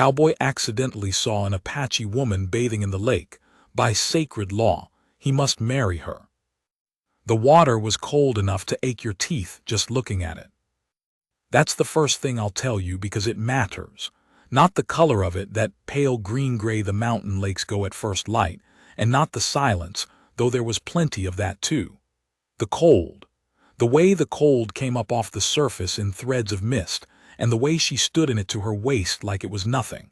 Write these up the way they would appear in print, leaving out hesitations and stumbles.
Cowboy accidentally saw an Apache woman bathing in the lake. By sacred law, he must marry her. The water was cold enough to ache your teeth just looking at it. That's the first thing I'll tell you because it matters. Not the color of it, that pale green-gray the mountain lakes go at first light, and not the silence, though there was plenty of that too. The cold. The way the cold came up off the surface in threads of mist, and the way she stood in it to her waist like it was nothing,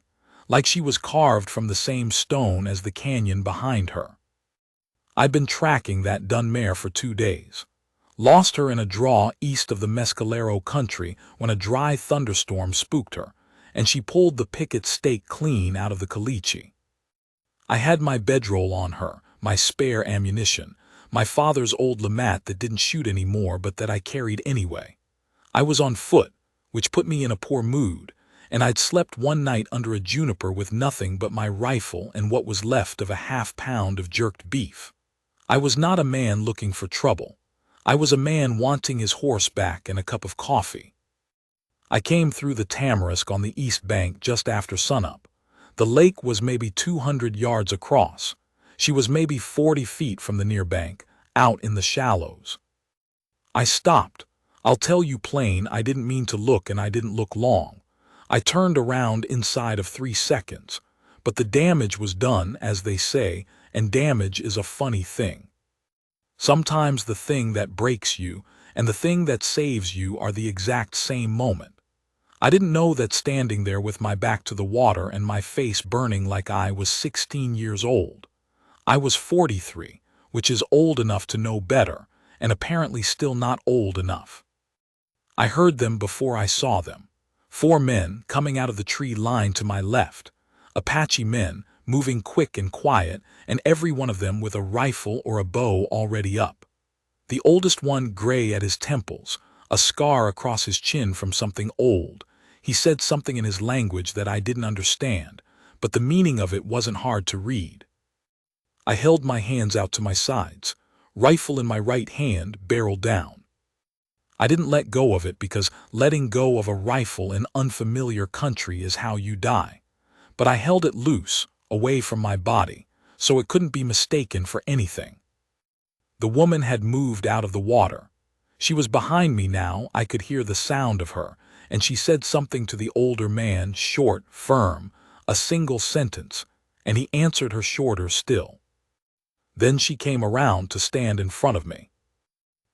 like she was carved from the same stone as the canyon behind her. I'd been tracking that dun mare for 2 days. Lost her in a draw east of the Mescalero country when a dry thunderstorm spooked her, and she pulled the picket stake clean out of the caliche. I had my bedroll on her, my spare ammunition, my father's old Lamat that didn't shoot anymore but that I carried anyway. I was on foot, which put me in a poor mood, and I'd slept one night under a juniper with nothing but my rifle and what was left of a half-pound of jerked beef. I was not a man looking for trouble. I was a man wanting his horse back and a cup of coffee. I came through the tamarisk on the east bank just after sunup. The lake was maybe 200 yards across. She was maybe 40 feet from the near bank, out in the shallows. I stopped. I'll tell you plain, I didn't mean to look and I didn't look long. I turned around inside of 3 seconds. But the damage was done, as they say, and damage is a funny thing. Sometimes the thing that breaks you and the thing that saves you are the exact same moment. I didn't know that standing there with my back to the water and my face burning like I was 16 years old. I was 43, which is old enough to know better, and apparently still not old enough. I heard them before I saw them. 4 men coming out of the tree line to my left. Apache men, moving quick and quiet, and every one of them with a rifle or a bow already up. The oldest one gray at his temples, a scar across his chin from something old. He said something in his language that I didn't understand, but the meaning of it wasn't hard to read. I held my hands out to my sides, rifle in my right hand, barrel down. I didn't let go of it because letting go of a rifle in unfamiliar country is how you die. But I held it loose, away from my body, so it couldn't be mistaken for anything. The woman had moved out of the water. She was behind me now. I could hear the sound of her, and she said something to the older man, short, firm, a single sentence, and he answered her shorter still. Then she came around to stand in front of me.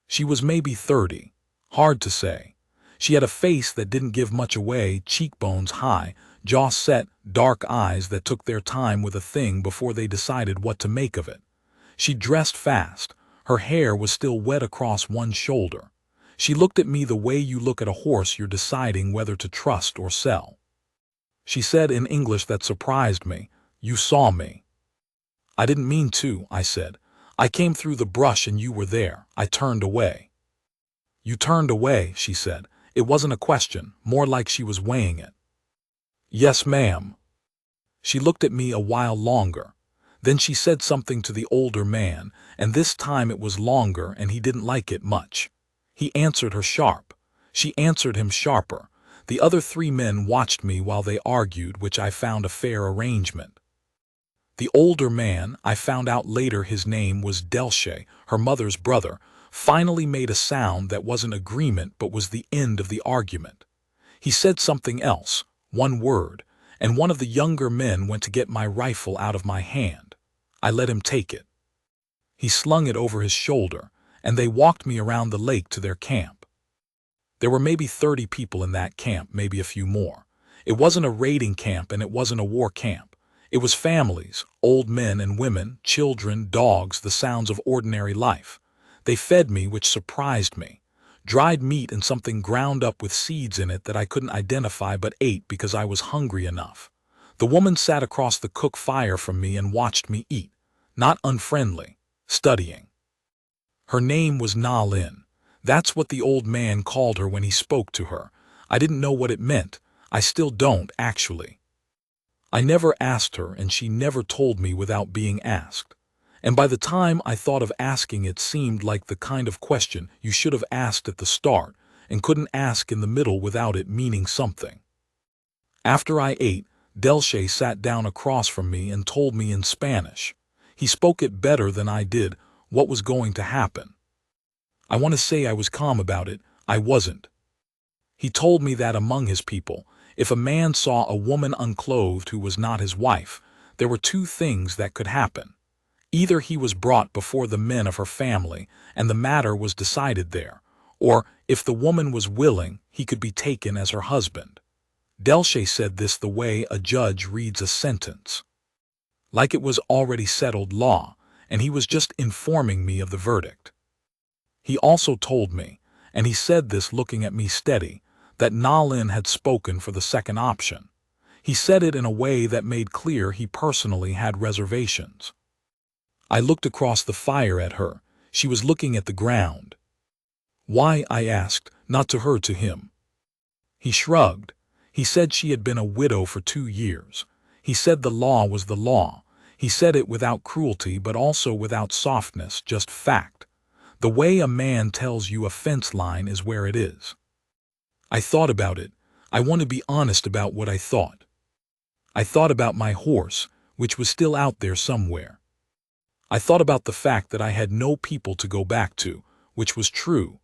She was maybe 30, hard to say. She had a face that didn't give much away, cheekbones high, jaw set, dark eyes that took their time with a thing before they decided what to make of it. She dressed fast. Her hair was still wet across one shoulder. She looked at me the way you look at a horse you're deciding whether to trust or sell. She said in English that surprised me, "You saw me." "I didn't mean to," I said. "I came through the brush and you were there. I turned away." "You turned away," she said. It wasn't a question, more like she was weighing it. "Yes, ma'am." She looked at me a while longer. Then she said something to the older man, and this time it was longer and he didn't like it much. He answered her sharp. She answered him sharper. The other 3 men watched me while they argued, which I found a fair arrangement. The older man, I found out later his name was Delche, her mother's brother, finally made a sound that wasn't agreement but was the end of the argument. He said something else, one word, and one of the younger men went to get my rifle out of my hand. I let him take it. He slung it over his shoulder, and they walked me around the lake to their camp. There were maybe 30 people in that camp, maybe a few more. It wasn't a raiding camp and it wasn't a war camp. It was families, old men and women, children, dogs, the sounds of ordinary life. They fed me, which surprised me. Dried meat and something ground up with seeds in it that I couldn't identify but ate because I was hungry enough. The woman sat across the cook fire from me and watched me eat, not unfriendly, studying. Her name was Na Lin. That's what the old man called her when he spoke to her. I didn't know what it meant. I still don't, actually. I never asked her, and she never told me without being asked. And by the time I thought of asking, it seemed like the kind of question you should have asked at the start and couldn't ask in the middle without it meaning something. After I ate, Delche sat down across from me and told me in Spanish. He spoke it better than I did what was going to happen. I want to say I was calm about it. I wasn't. He told me that among his people, if a man saw a woman unclothed who was not his wife, there were two things that could happen. Either he was brought before the men of her family, and the matter was decided there, or, if the woman was willing, he could be taken as her husband. Delche said this the way a judge reads a sentence, like it was already settled law, and he was just informing me of the verdict. He also told me, and he said this looking at me steady, that Na Lin had spoken for the second option. He said it in a way that made clear he personally had reservations. I looked across the fire at her. She was looking at the ground. Why, I asked, not to her, to him. He shrugged. He said she had been a widow for 2 years. He said the law was the law. He said it without cruelty but also without softness, just fact. The way a man tells you a fence line is where it is. I thought about it. I want to be honest about what I thought. I thought about my horse, which was still out there somewhere. I thought about the fact that I had no people to go back to, which was true.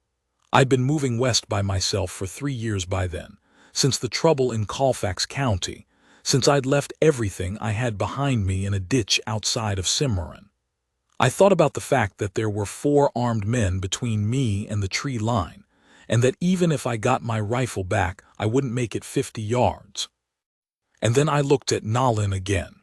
I'd been moving west by myself for 3 years by then, since the trouble in Colfax County, since I'd left everything I had behind me in a ditch outside of Cimarron. I thought about the fact that there were 4 armed men between me and the tree line, and that even if I got my rifle back, I wouldn't make it 50 yards. And then I looked at Na Lin again.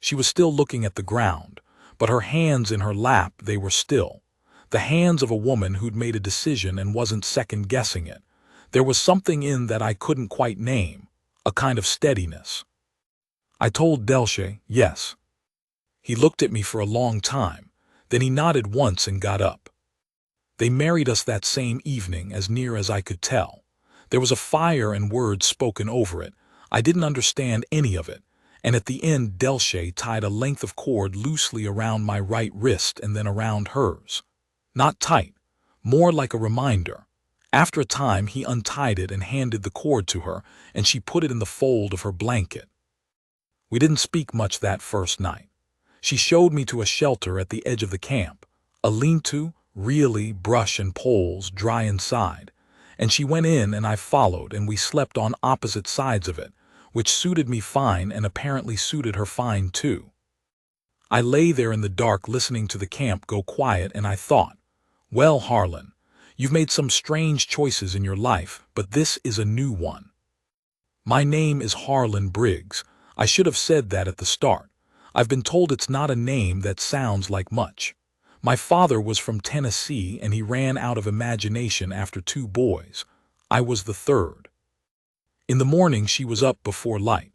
She was still looking at the ground, but her hands in her lap, they were still. The hands of a woman who'd made a decision and wasn't second-guessing it. There was something in that I couldn't quite name, a kind of steadiness. I told Delche, yes. He looked at me for a long time, then he nodded once and got up. They married us that same evening, as near as I could tell. There was a fire and words spoken over it. I didn't understand any of it, and at the end Delche tied a length of cord loosely around my right wrist and then around hers. Not tight, more like a reminder. After a time he untied it and handed the cord to her, and she put it in the fold of her blanket. We didn't speak much that first night. She showed me to a shelter at the edge of the camp, a lean-to, really, brush and poles, dry inside, and she went in and I followed, and we slept on opposite sides of it, which suited me fine and apparently suited her fine too. I lay there in the dark listening to the camp go quiet, and I thought, well, Harlan, you've made some strange choices in your life, but this is a new one. My name is Harlan Briggs. I should have said that at the start. I've been told it's not a name that sounds like much. My father was from Tennessee and he ran out of imagination after 2 boys. I was the third. In the morning she was up before light.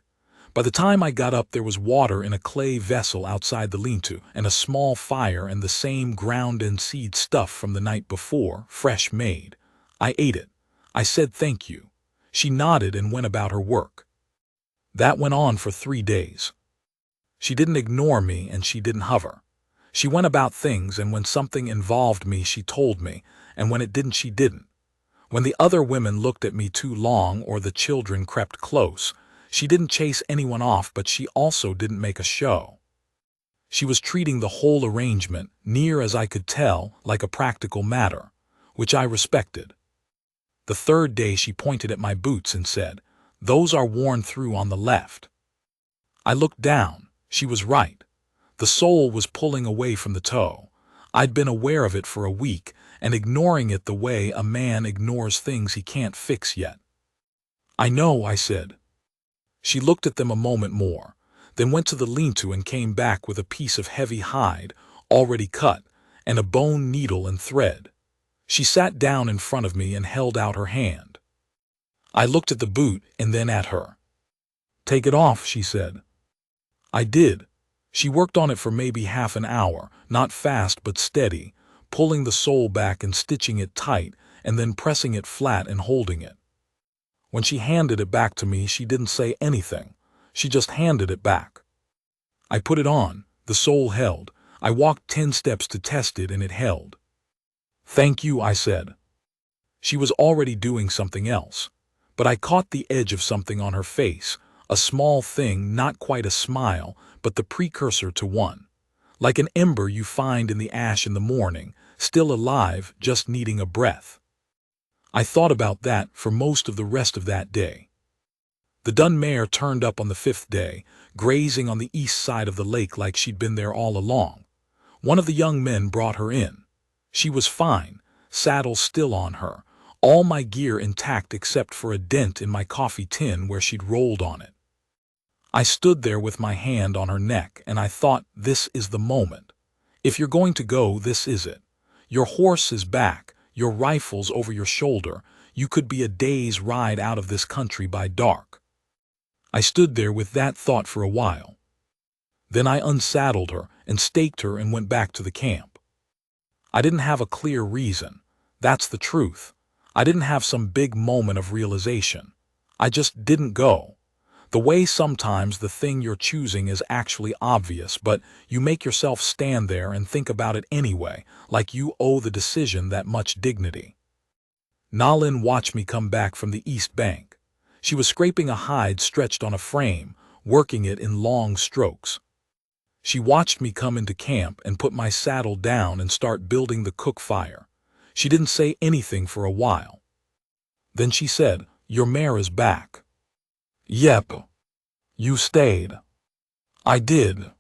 By the time I got up there was water in a clay vessel outside the lean-to and a small fire and the same ground and seed stuff from the night before, fresh made. I ate it. I said thank you. She nodded and went about her work. That went on for 3 days. She didn't ignore me and she didn't hover. She went about things, and when something involved me she told me, and when it didn't she didn't. When the other women looked at me too long or the children crept close, she didn't chase anyone off, but she also didn't make a show. She was treating the whole arrangement, near as I could tell, like a practical matter, which I respected. The 3rd day she pointed at my boots and said, "Those are worn through on the left." I looked down. She was right. The sole was pulling away from the toe. I'd been aware of it for a week and ignoring it the way a man ignores things he can't fix yet. "I know," I said. She looked at them a moment more, then went to the lean-to and came back with a piece of heavy hide, already cut, and a bone needle and thread. She sat down in front of me and held out her hand. I looked at the boot and then at her. "Take it off," she said. I did. She worked on it for maybe half an hour, not fast but steady, pulling the sole back and stitching it tight, and then pressing it flat and holding it. When she handed it back to me, she didn't say anything. She just handed it back. I put it on. The sole held. I walked 10 steps to test it and it held. "Thank you," I said. She was already doing something else, but I caught the edge of something on her face, A small thing, not quite a smile, but the precursor to one. Like an ember you find in the ash in the morning, still alive, just needing a breath. I thought about that for most of the rest of that day. The dun mare turned up on the 5th day, grazing on the east side of the lake like she'd been there all along. One of the young men brought her in. She was fine, saddle still on her, all my gear intact except for a dent in my coffee tin where she'd rolled on it. I stood there with my hand on her neck, and I thought, this is the moment. If you're going to go, this is it. Your horse is back, your rifle's over your shoulder, you could be a day's ride out of this country by dark. I stood there with that thought for a while. Then I unsaddled her and staked her and went back to the camp. I didn't have a clear reason. That's the truth. I didn't have some big moment of realization. I just didn't go. The way sometimes the thing you're choosing is actually obvious, but you make yourself stand there and think about it anyway, like you owe the decision that much dignity. Nalin watched me come back from the east bank. She was scraping a hide stretched on a frame, working it in long strokes. She watched me come into camp and put my saddle down and start building the cook fire. She didn't say anything for a while. Then she said, "Your mare is back." "Yep. You stayed." "I did."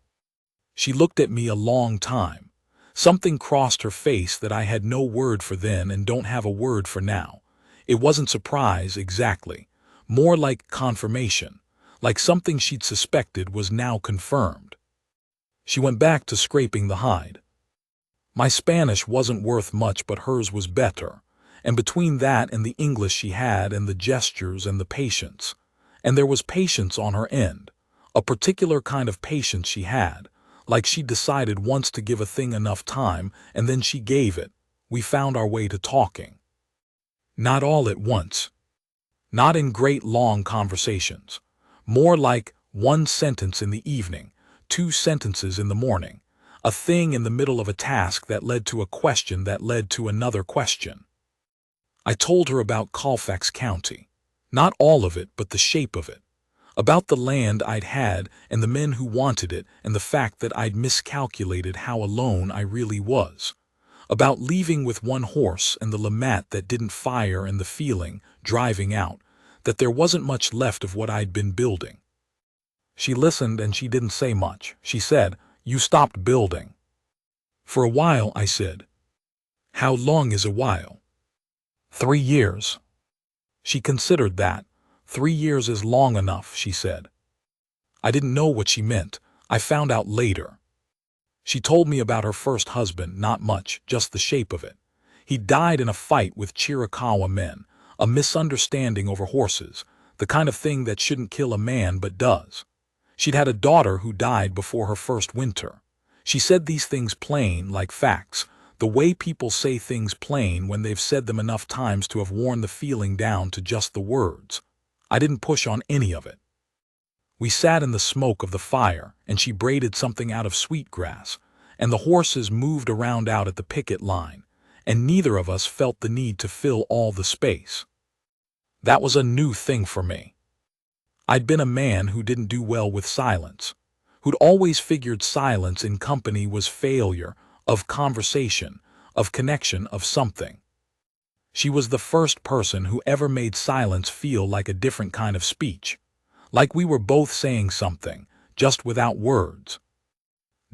She looked at me a long time. Something crossed her face that I had no word for then and don't have a word for now. It wasn't surprise exactly, more like confirmation, like something she'd suspected was now confirmed. She went back to scraping the hide. My Spanish wasn't worth much, but hers was better, and between that and the English she had and the gestures and the patience, and there was patience on her end, a particular kind of patience she had, like she decided once to give a thing enough time and then she gave it. We found our way to talking. Not all at once. Not in great long conversations. More like one sentence in the evening, 2 sentences in the morning, a thing in the middle of a task that led to a question that led to another question. I told her about Colfax County. Not all of it, but the shape of it. About the land I'd had and the men who wanted it and the fact that I'd miscalculated how alone I really was. About leaving with one horse and the Lamette that didn't fire and the feeling, driving out, that there wasn't much left of what I'd been building. She listened and she didn't say much. She said, "You stopped building." "For a while," I said. "How long is a while?" 3 years. She considered that. 3 years is long enough, she said. I didn't know what she meant. I found out later. She told me about her first husband, not much, just the shape of it. He died in a fight with Chiricahua men, a misunderstanding over horses, the kind of thing that shouldn't kill a man but does. She'd had a daughter who died before her first winter. She said these things plain, like facts, the way people say things plain when they've said them enough times to have worn the feeling down to just the words. I didn't push on any of it. We sat in the smoke of the fire, and she braided something out of sweetgrass, and the horses moved around out at the picket line, and neither of us felt the need to fill all the space. That was a new thing for me. I'd been a man who didn't do well with silence, who'd always figured silence in company was failure, of conversation, of connection, of something. She was the first person who ever made silence feel like a different kind of speech, like we were both saying something, just without words.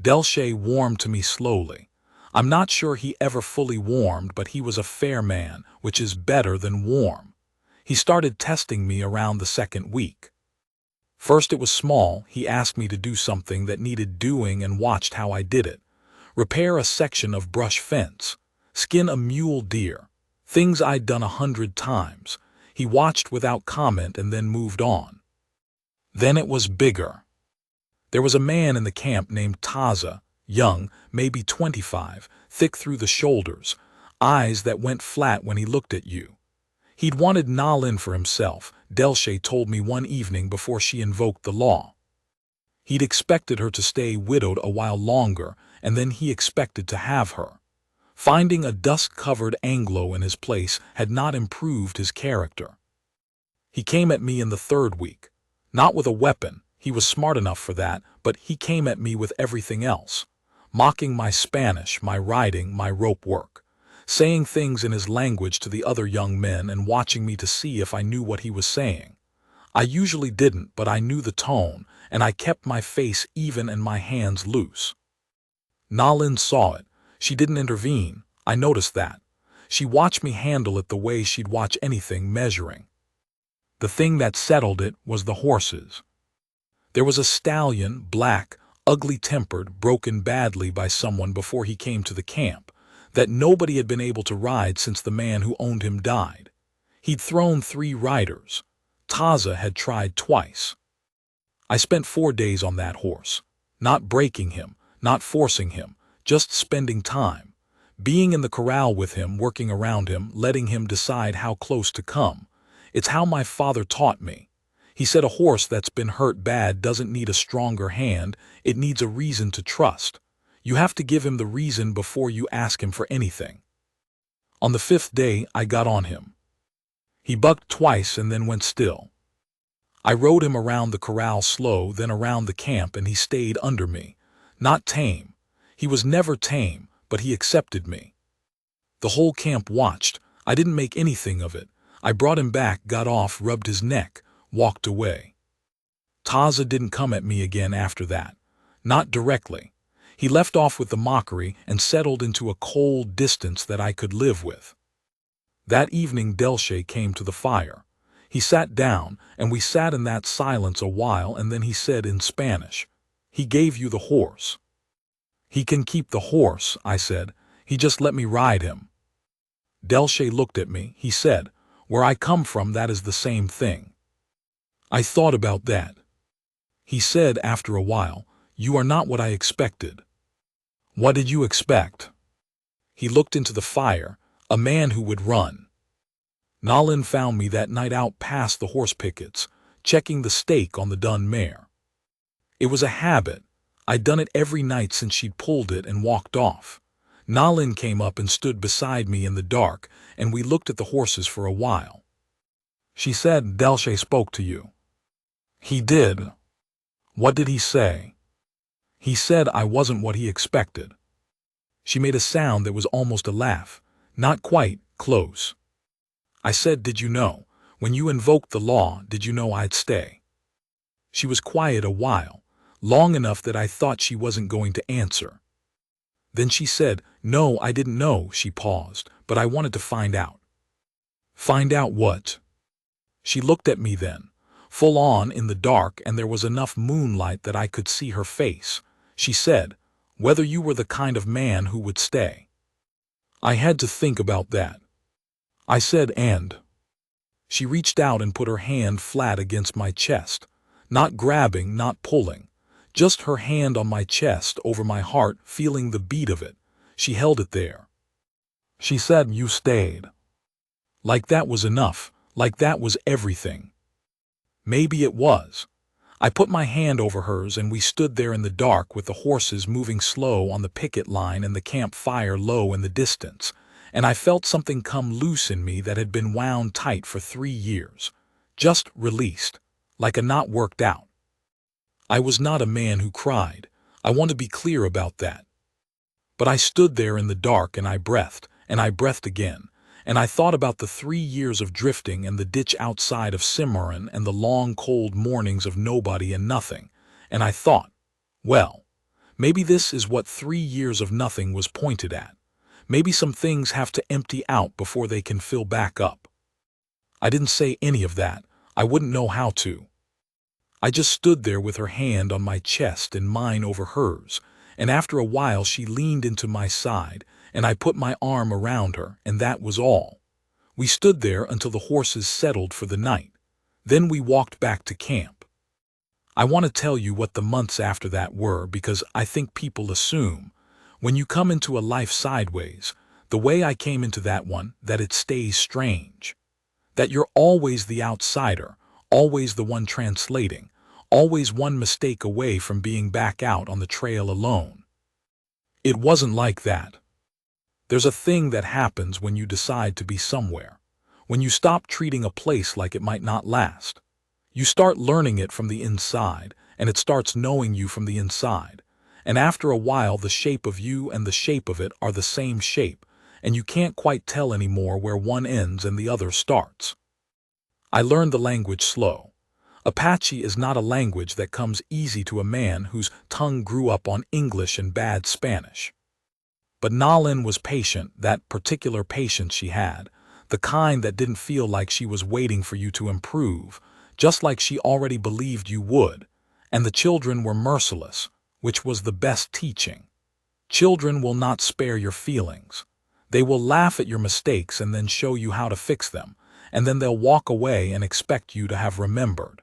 Delche warmed to me slowly. I'm not sure he ever fully warmed, but he was a fair man, which is better than warm. He started testing me around the 2nd week. First it was small. He asked me to do something that needed doing and watched how I did it. Repair a section of brush fence, skin a mule deer, things I'd done 100 times. He watched without comment and then moved on. Then it was bigger. There was a man in the camp named Taza, young, maybe 25, thick through the shoulders, eyes that went flat when he looked at you. He'd wanted Nalin for himself, Delche told me one evening before she invoked the law. He'd expected her to stay widowed a while longer, and then he expected to have her. Finding a dust-covered Anglo in his place had not improved his character. He came at me in the 3rd week. Not with a weapon, he was smart enough for that, but he came at me with everything else. Mocking my Spanish, my riding, my rope work. Saying things in his language to the other young men and watching me to see if I knew what he was saying. I usually didn't, but I knew the tone, and I kept my face even and my hands loose. Nalin saw it. She didn't intervene. I noticed that. She watched me handle it the way she'd watch anything measuring. The thing that settled it was the horses. There was a stallion, black, ugly-tempered, broken badly by someone before he came to the camp, that nobody had been able to ride since the man who owned him died. He'd thrown 3 riders. Taza had tried twice. I spent 4 days on that horse, not breaking him, not forcing him, just spending time. Being in the corral with him, working around him, letting him decide how close to come. It's how my father taught me. He said a horse that's been hurt bad doesn't need a stronger hand, it needs a reason to trust. You have to give him the reason before you ask him for anything. On the 5th day, I got on him. He bucked twice and then went still. I rode him around the corral slow, then around the camp, and he stayed under me. Not tame. He was never tame, but he accepted me. The whole camp watched. I didn't make anything of it. I brought him back, got off, rubbed his neck, walked away. Taza didn't come at me again after that. Not directly. He left off with the mockery and settled into a cold distance that I could live with. That evening Delche came to the fire. He sat down, and we sat in that silence a while, and then he said in Spanish, "He gave you the horse." "He can keep the horse," I said. "He just let me ride him." Delche looked at me. He said, "Where I come from, that is the same thing." I thought about that. He said after a while, "You are not what I expected." "What did you expect?" He looked into the fire, a man who would run. Nalin found me that night out past the horse pickets, checking the stake on the dun mare. It was a habit. I'd done it every night since she'd pulled it and walked off. Nalin came up and stood beside me in the dark, and we looked at the horses for a while. She said, "Delche spoke to you." "He did." "What did he say?" "He said I wasn't what he expected." She made a sound that was almost a laugh. Not quite, close. I said, "Did you know? When you invoked the law, did you know I'd stay?" She was quiet a while, long enough that I thought she wasn't going to answer. Then she said, "No, I didn't know," she paused, "but I wanted to find out." "Find out what?" She looked at me then, full on in the dark, and there was enough moonlight that I could see her face. She said, "Whether you were the kind of man who would stay." I had to think about that. I said, "And?" She reached out and put her hand flat against my chest, not grabbing, not pulling, just her hand on my chest over my heart, feeling the beat of it. She held it there. She said, "You stayed." Like that was enough, like that was everything. Maybe it was. I put my hand over hers and we stood there in the dark with the horses moving slow on the picket line and the campfire low in the distance, and I felt something come loose in me that had been wound tight for 3 years, just released, like a knot worked out. I was not a man who cried. I want to be clear about that. But I stood there in the dark and I breathed again, and I thought about the 3 years of drifting and the ditch outside of Cimarron and the long cold mornings of nobody and nothing, and I thought, well, maybe this is what 3 years of nothing was pointed at. Maybe some things have to empty out before they can fill back up. I didn't say any of that. I wouldn't know how to. I just stood there with her hand on my chest and mine over hers, and after a while she leaned into my side, and I put my arm around her, and that was all. We stood there until the horses settled for the night. Then we walked back to camp. I want to tell you what the months after that were because I think people assume, when you come into a life sideways, the way I came into that one, that it stays strange. That you're always the outsider, always the one translating, always one mistake away from being back out on the trail alone. It wasn't like that. There's a thing that happens when you decide to be somewhere, when you stop treating a place like it might not last. You start learning it from the inside, and it starts knowing you from the inside. And after a while, the shape of you and the shape of it are the same shape, and you can't quite tell anymore where one ends and the other starts. I learned the language slow. Apache is not a language that comes easy to a man whose tongue grew up on English and bad Spanish. But Nalin was patient, that particular patience she had, the kind that didn't feel like she was waiting for you to improve, just like she already believed you would. And the children were merciless, which was the best teaching. Children will not spare your feelings. They will laugh at your mistakes and then show you how to fix them, and then they'll walk away and expect you to have remembered.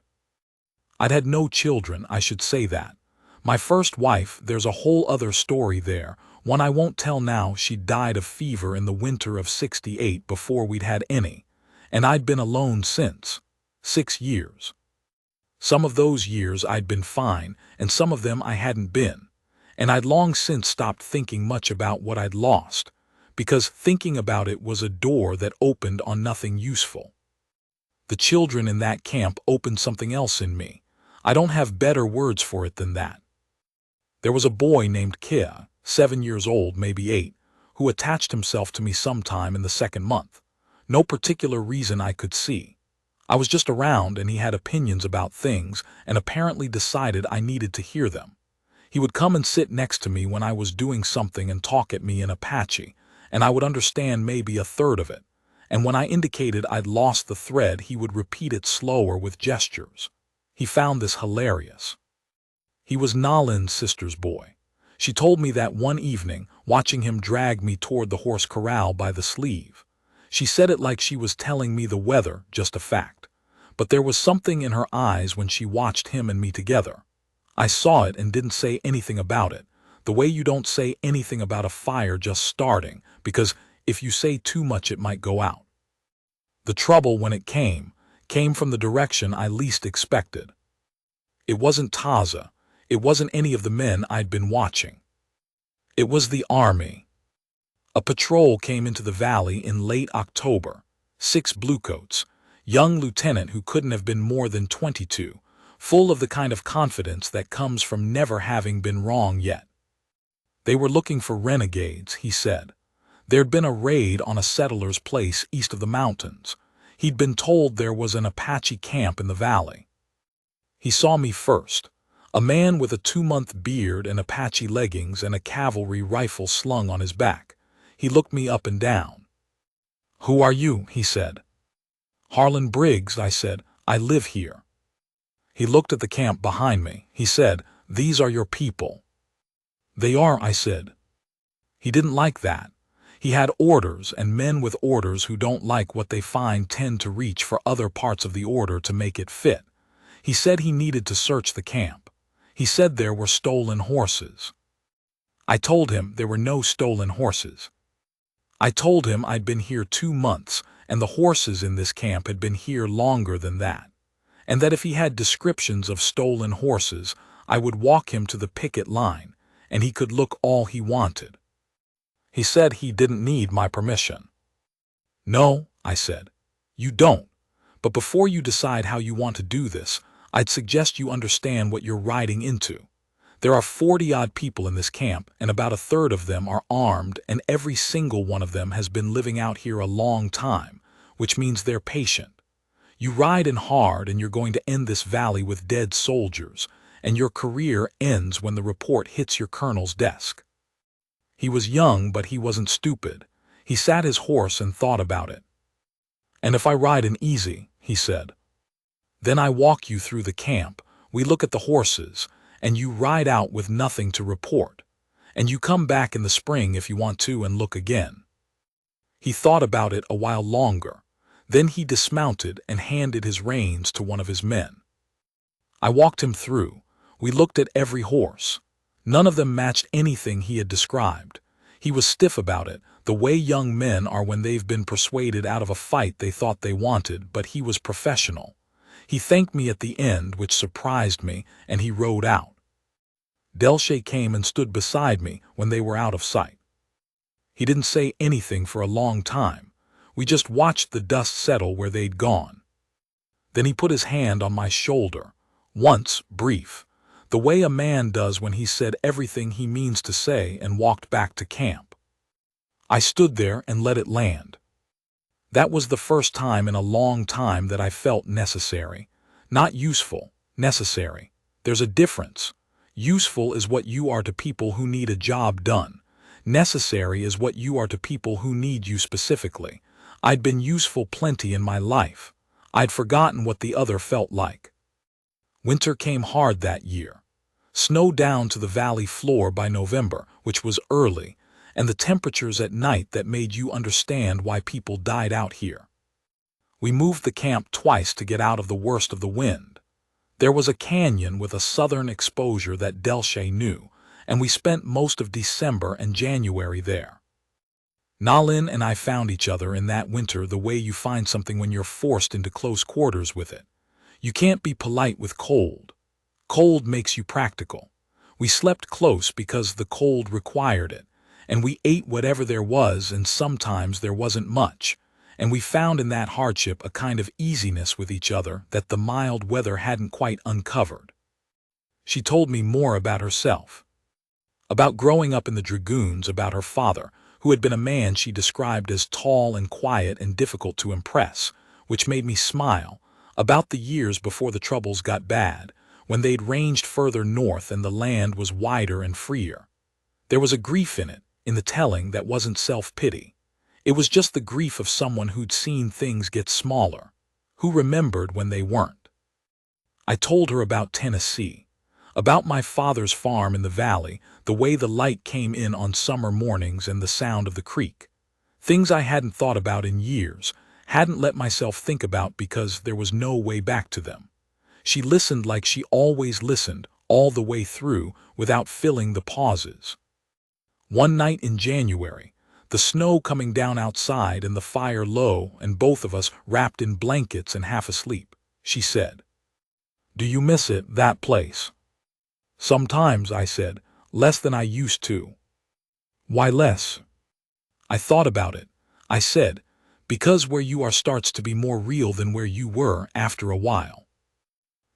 I'd had no children, I should say that. My first wife, there's a whole other story there, one I won't tell now. She died of fever in the winter of '68 before we'd had any, and I'd been alone since. 6 years. Some of those years I'd been fine, and some of them I hadn't been, and I'd long since stopped thinking much about what I'd lost, because thinking about it was a door that opened on nothing useful. The children in that camp opened something else in me. I don't have better words for it than that. There was a boy named Kia, 7 years old, maybe 8, who attached himself to me sometime in the second month. No particular reason I could see. I was just around and he had opinions about things and apparently decided I needed to hear them. He would come and sit next to me when I was doing something and talk at me in Apache, and I would understand maybe a third of it. And when I indicated I'd lost the thread, he would repeat it slower with gestures. He found this hilarious. He was Nalin's sister's boy. She told me that one evening, watching him drag me toward the horse corral by the sleeve. She said it like she was telling me the weather, just a fact. But there was something in her eyes when she watched him and me together. I saw it and didn't say anything about it, the way you don't say anything about a fire just starting, because if you say too much it might go out. The trouble, when it came from the direction I least expected. It wasn't Taza. It wasn't any of the men I'd been watching. It was the army. A patrol came into the valley in late October. 6 bluecoats, young lieutenant who couldn't have been more than 22, full of the kind of confidence that comes from never having been wrong yet. They were looking for renegades, he said. There'd been a raid on a settler's place east of the mountains. He'd been told there was an Apache camp in the valley. He saw me first, a man with a 2-month beard and Apache leggings and a cavalry rifle slung on his back. He looked me up and down. "Who are you?" he said. "Harlan Briggs," I said. "I live here." He looked at the camp behind me. He said, "These are your people." "They are," I said. He didn't like that. He had orders, and men with orders who don't like what they find tend to reach for other parts of the order to make it fit. He said he needed to search the camp. He said there were stolen horses. I told him there were no stolen horses. I told him I'd been here 2 months, and the horses in this camp had been here longer than that, and that if he had descriptions of stolen horses, I would walk him to the picket line, and he could look all he wanted. He said he didn't need my permission. "No," I said, "you don't. But before you decide how you want to do this, I'd suggest you understand what you're riding into. There are 40-odd people in this camp, and about a third of them are armed, and every single one of them has been living out here a long time, which means they're patient. You ride in hard, and you're going to end this valley with dead soldiers, and your career ends when the report hits your colonel's desk." He was young, but he wasn't stupid. He sat his horse and thought about it. "And if I ride in easy," he said. "Then I walk you through the camp, we look at the horses, and you ride out with nothing to report. And you come back in the spring if you want to and look again." He thought about it a while longer. Then he dismounted and handed his reins to one of his men. I walked him through. We looked at every horse. None of them matched anything he had described. He was stiff about it, the way young men are when they've been persuaded out of a fight they thought they wanted, but he was professional. He thanked me at the end, which surprised me, and he rode out. Delche came and stood beside me when they were out of sight. He didn't say anything for a long time. We just watched the dust settle where they'd gone. Then he put his hand on my shoulder, once brief, the way a man does when he's said everything he means to say, and walked back to camp. I stood there and let it land. That was the first time in a long time that I felt necessary. Not useful, necessary. There's a difference. Useful is what you are to people who need a job done. Necessary is what you are to people who need you specifically. I'd been useful plenty in my life. I'd forgotten what the other felt like. Winter came hard that year. Snow down to the valley floor by November, which was early, and the temperatures at night that made you understand why people died out here. We moved the camp twice to get out of the worst of the wind. There was a canyon with a southern exposure that Delche knew, and we spent most of December and January there. Nalin and I found each other in that winter the way you find something when you're forced into close quarters with it. You can't be polite with cold. Cold makes you practical. We slept close because the cold required it, and we ate whatever there was, and sometimes there wasn't much, and we found in that hardship a kind of easiness with each other that the mild weather hadn't quite uncovered. She told me more about herself. About growing up in the dragoons, about her father, who had been a man she described as tall and quiet and difficult to impress, which made me smile, about the years before the troubles got bad, when they'd ranged further north and the land was wider and freer. There was a grief in it, in the telling, that wasn't self-pity. It was just the grief of someone who'd seen things get smaller, who remembered when they weren't. I told her about Tennessee, about my father's farm in the valley, the way the light came in on summer mornings and the sound of the creek. Things I hadn't thought about in years, hadn't let myself think about because there was no way back to them. She listened like she always listened, all the way through, without filling the pauses. One night in January, the snow coming down outside and the fire low and both of us wrapped in blankets and half asleep, she said, "Do you miss it, that place?" "Sometimes," I said, "less than I used to." "Why less?" "I thought about it," I said, "because where you are starts to be more real than where you were after a while."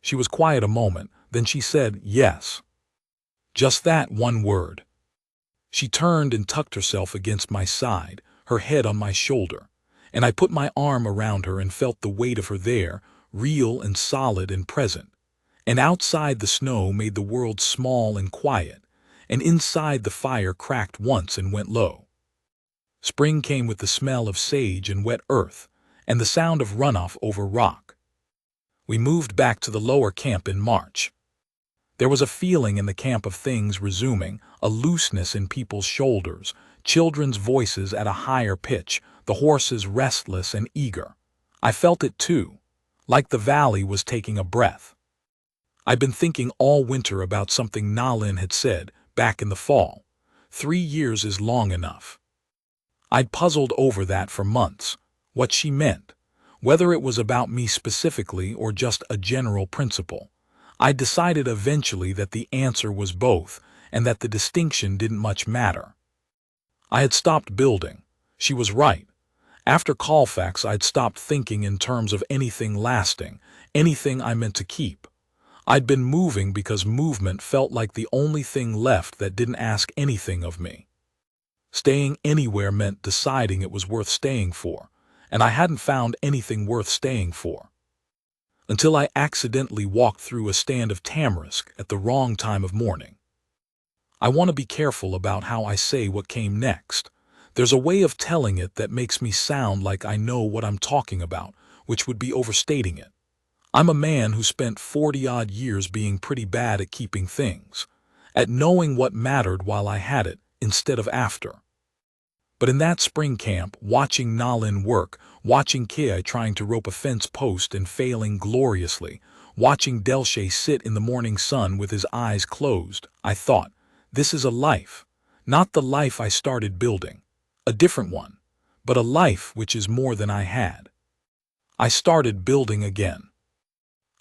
She was quiet a moment, then she said, "Yes." Just that one word. She turned and tucked herself against my side, her head on my shoulder, and I put my arm around her and felt the weight of her there, real and solid and present. And outside the snow made the world small and quiet, and inside the fire cracked once and went low. Spring came with the smell of sage and wet earth, and the sound of runoff over rock. We moved back to the lower camp in March. There was a feeling in the camp of things resuming, a looseness in people's shoulders, children's voices at a higher pitch, the horses restless and eager. I felt it too, like the valley was taking a breath. I'd been thinking all winter about something Nalin had said back in the fall. 3 years is long enough. I'd puzzled over that for months, what she meant, whether it was about me specifically or just a general principle. I decided eventually that the answer was both, and that the distinction didn't much matter. I had stopped building. She was right. After Colfax, I'd stopped thinking in terms of anything lasting, anything I meant to keep. I'd been moving because movement felt like the only thing left that didn't ask anything of me. Staying anywhere meant deciding it was worth staying for, and I hadn't found anything worth staying for. Until I accidentally walked through a stand of tamarisk at the wrong time of morning. I want to be careful about how I say what came next. There's a way of telling it that makes me sound like I know what I'm talking about, which would be overstating it. I'm a man who spent 40-odd years being pretty bad at keeping things, at knowing what mattered while I had it instead of after. But in that spring camp, watching Nalin work, watching Kei trying to rope a fence post and failing gloriously, watching Delche sit in the morning sun with his eyes closed, I thought, this is a life, not the life I started building, a different one, but a life which is more than I had. I started building again.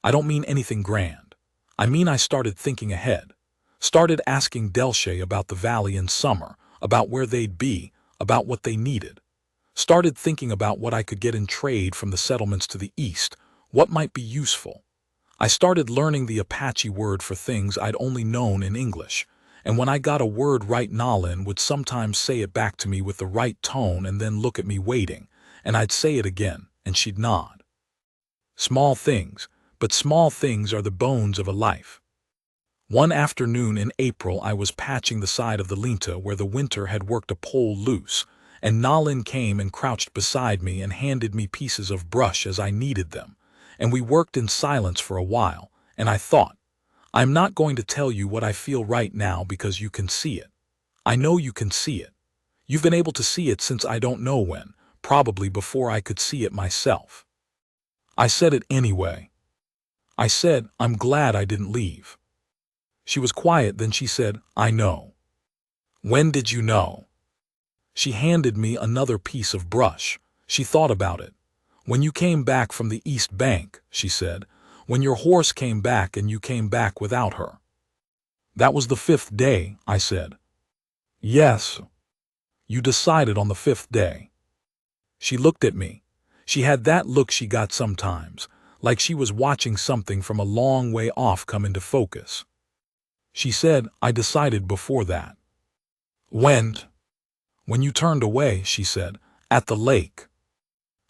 I don't mean anything grand. I mean I started thinking ahead, started asking Delche about the valley in summer, about where they'd be, about what they needed. Started thinking about what I could get in trade from the settlements to the east, What might be useful? I started learning the Apache word for things I'd only known in English, and when I got a word right, Nalin would sometimes say it back to me with the right tone and then look at me waiting, and I'd say it again, and she'd nod. Small things, but small things are the bones of a life. One afternoon in April I was patching the side of the linta where the winter had worked a pole loose, and Nalin came and crouched beside me and handed me pieces of brush as I needed them, and we worked in silence for a while, and I thought, I'm not going to tell you what I feel right now because you can see it. I know you can see it. You've been able to see it since I don't know when, probably before I could see it myself. I said it anyway. I said, I'm glad I didn't leave. She was quiet, then she said, I know. When did you know? She handed me another piece of brush. She thought about it. When you came back from the East Bank, she said, when your horse came back and you came back without her. That was the 5th day, I said. Yes. You decided on the 5th day. She looked at me. She had that look she got sometimes, like she was watching something from a long way off come into focus. She said, I decided before that. When? When you turned away, she said, at the lake.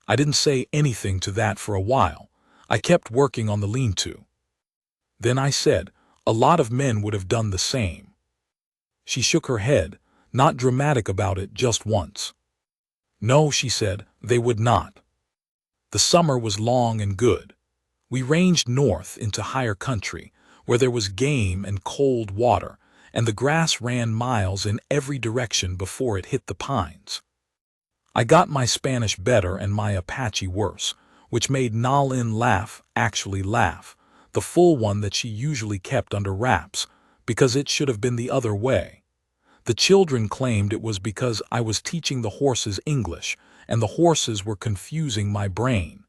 I didn't say anything to that for a while. I kept working on the lean-to. Then I said, a lot of men would have done the same. She shook her head, not dramatic about it, just once. No, she said, they would not. The summer was long and good. We ranged north into higher country, where there was game and cold water, and the grass ran miles in every direction before it hit the pines. I got my Spanish better and my Apache worse, which made Nalin laugh, actually laugh, the full one that she usually kept under wraps, because it should have been the other way. The children claimed it was because I was teaching the horses English, and the horses were confusing my brain.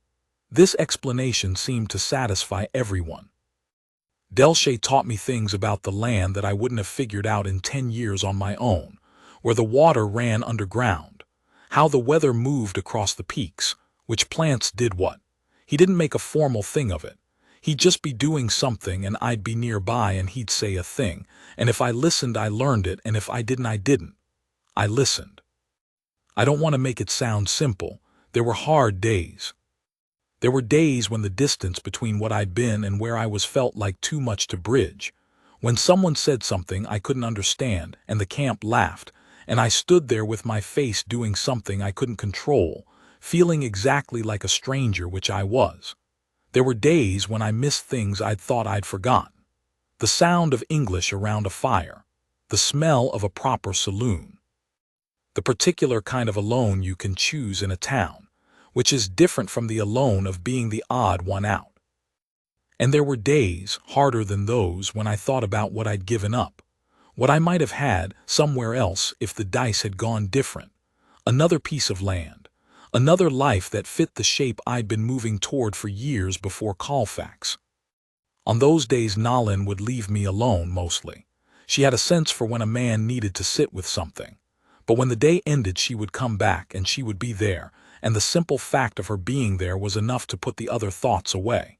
This explanation seemed to satisfy everyone. Delche taught me things about the land that I wouldn't have figured out in 10 years on my own, where the water ran underground, how the weather moved across the peaks, which plants did what. He didn't make a formal thing of it. He'd just be doing something and I'd be nearby and he'd say a thing, and if I listened I learned it, and if I didn't I didn't. I listened. I don't want to make it sound simple. There were hard days. There were days when the distance between what I'd been and where I was felt like too much to bridge. When someone said something I couldn't understand and the camp laughed, and I stood there with my face doing something I couldn't control, feeling exactly like a stranger, which I was. There were days when I missed things I'd thought I'd forgotten. The sound of English around a fire, the smell of a proper saloon, the particular kind of alone you can choose in a town, which is different from the alone of being the odd one out. And there were days, harder than those, when I thought about what I'd given up, what I might have had somewhere else if the dice had gone different, another piece of land, another life that fit the shape I'd been moving toward for years before Colfax. On those days Nalin would leave me alone mostly. She had a sense for when a man needed to sit with something. But when the day ended she would come back and she would be there, and the simple fact of her being there was enough to put the other thoughts away.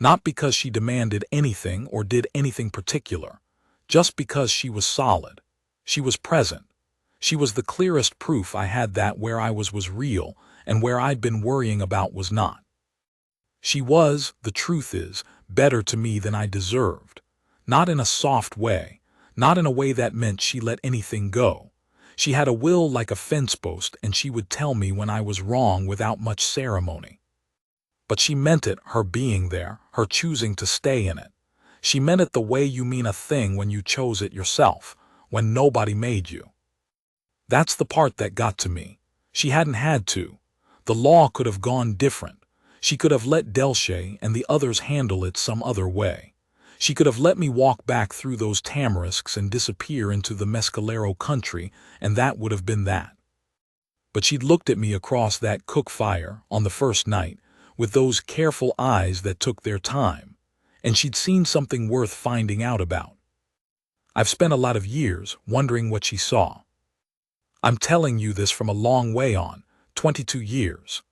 Not because she demanded anything or did anything particular, just because she was solid. She was present. She was the clearest proof I had that where I was real and where I'd been worrying about was not. She was, the truth is, better to me than I deserved. Not in a soft way, not in a way that meant she let anything go. She had a will like a fence post, and she would tell me when I was wrong without much ceremony. But she meant it, her being there, her choosing to stay in it. She meant it the way you mean a thing when you chose it yourself, when nobody made you. That's the part that got to me. She hadn't had to. The law could have gone different. She could have let Delche and the others handle it some other way. She could have let me walk back through those tamarisks and disappear into the mescalero country, and that would have been that. But she'd looked at me across that cook fire on the first night, with those careful eyes that took their time, and she'd seen something worth finding out about. I've spent a lot of years wondering what she saw. I'm telling you this from a long way on, 22 years.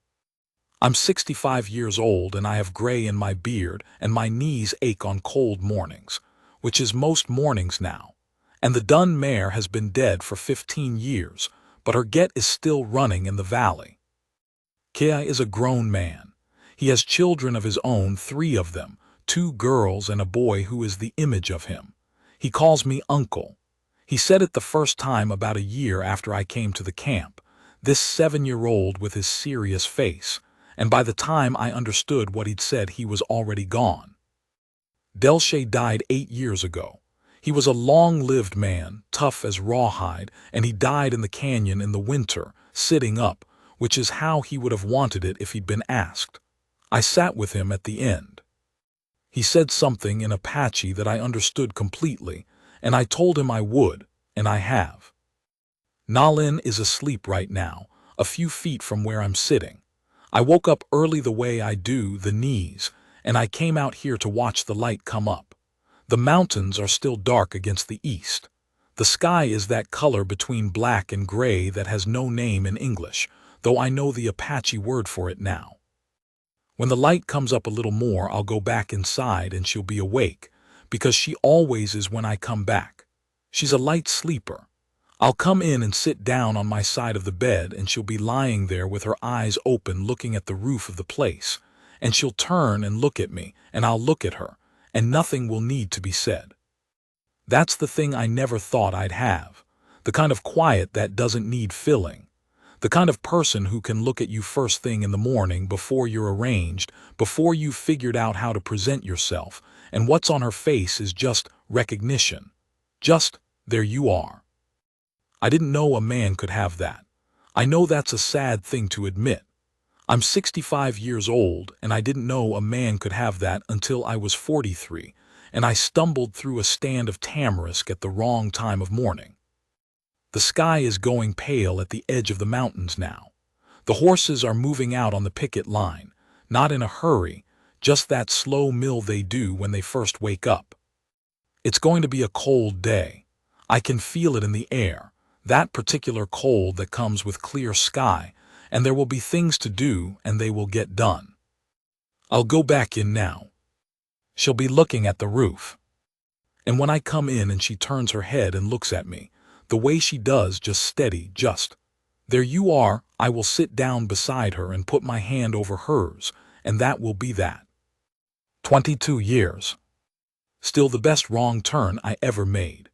I'm 65 years old and I have gray in my beard and my knees ache on cold mornings, which is most mornings now. And the dun mare has been dead for 15 years, but her get is still running in the valley. Kea is a grown man. He has children of his own, 3 of them, 2 girls and a boy who is the image of him. He calls me uncle. He said it the first time about a year after I came to the camp, this 7-year-old with his serious face, and by the time I understood what he'd said he was already gone. Delche died 8 years ago. He was a long-lived man, tough as rawhide, and he died in the canyon in the winter, sitting up, which is how he would have wanted it if he'd been asked. I sat with him at the end. He said something in Apache that I understood completely, and I told him I would, and I have. Nalin is asleep right now, a few feet from where I'm sitting. I woke up early the way I do, the knees, and I came out here to watch the light come up. The mountains are still dark against the east. The sky is that color between black and gray that has no name in English, though I know the Apache word for it now. When the light comes up a little more, I'll go back inside and she'll be awake, because she always is when I come back. She's a light sleeper. I'll come in and sit down on my side of the bed and she'll be lying there with her eyes open looking at the roof of the place, and she'll turn and look at me, and I'll look at her, and nothing will need to be said. That's the thing I never thought I'd have, the kind of quiet that doesn't need filling, the kind of person who can look at you first thing in the morning before you're arranged, before you've figured out how to present yourself, and what's on her face is just recognition. Just, there you are. I didn't know a man could have that. I know that's a sad thing to admit. I'm 65 years old, and I didn't know a man could have that until I was 43, and I stumbled through a stand of tamarisk at the wrong time of morning. The sky is going pale at the edge of the mountains now. The horses are moving out on the picket line, not in a hurry, just that slow mill they do when they first wake up. It's going to be a cold day. I can feel it in the air, that particular cold that comes with clear sky, and there will be things to do and they will get done. I'll go back in now. She'll be looking at the roof. And when I come in and she turns her head and looks at me, the way she does, just steady, just, there you are, I will sit down beside her and put my hand over hers, and that will be that. 22 years. Still the best wrong turn I ever made.